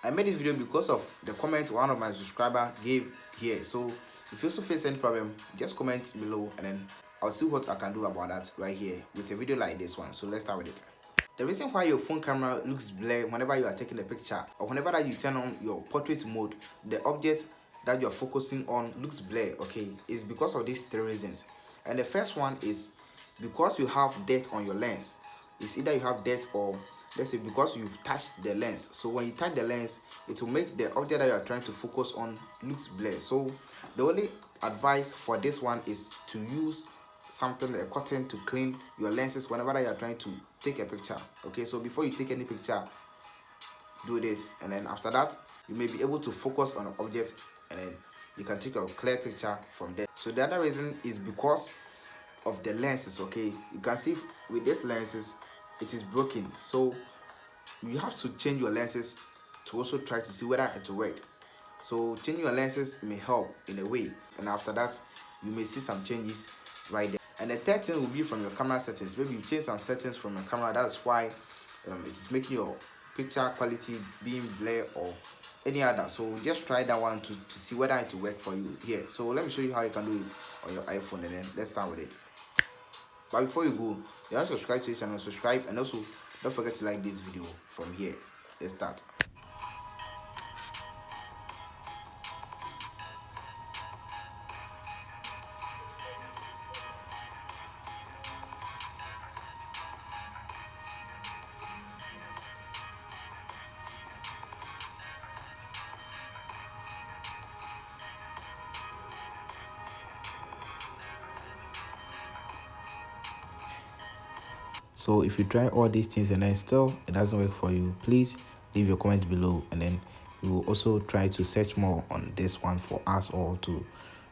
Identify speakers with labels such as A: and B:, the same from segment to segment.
A: I made this video because of the comment one of my subscriber gave here. So if you also face any problem, just comment below and then I'll see what I can do about that right here with a video like this one. So let's start with it. The reason why your phone camera looks blurry whenever you are taking the picture, or whenever that you turn on your portrait mode, the object that you are focusing on looks blurry, okay, is because of these three reasons. And the first one is because you have dirt on your lens. It's either you have dirt, or let's say because you've touched the lens. So when you touch the lens, it will make the object that you are trying to focus on looks blurry. So the only advice for this one is to use something like a cotton to clean your lenses whenever you are trying to take a picture. Okay, so before you take any picture, do this, and then after that you may be able to focus on an object, and then you can take a clear picture from there. So the other reason is because of the lenses. Okay, you can see with these lenses it is broken, so you have to change your lenses to also try to see whether it will work. So changing your lenses may help in a way, and after that you may see some changes right there. And the third thing will be from your camera settings. Maybe you change some settings from your camera, that's why it is making your picture quality being blurred or any other. So just try that one to see whether it will work for you here. So let me show you how you can do it on your iPhone, and then let's start with it. But before you go, you have to subscribe to this channel, subscribe, and also don't forget to like this video from here. Let's start. So if you try all these things and then still it doesn't work for you, please leave your comment below, and then we will also try to search more on this one for us, or to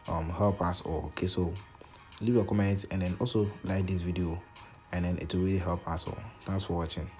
A: help us all. Okay, so leave your comments and then also like this video, and then it will really help us all. Thanks for watching.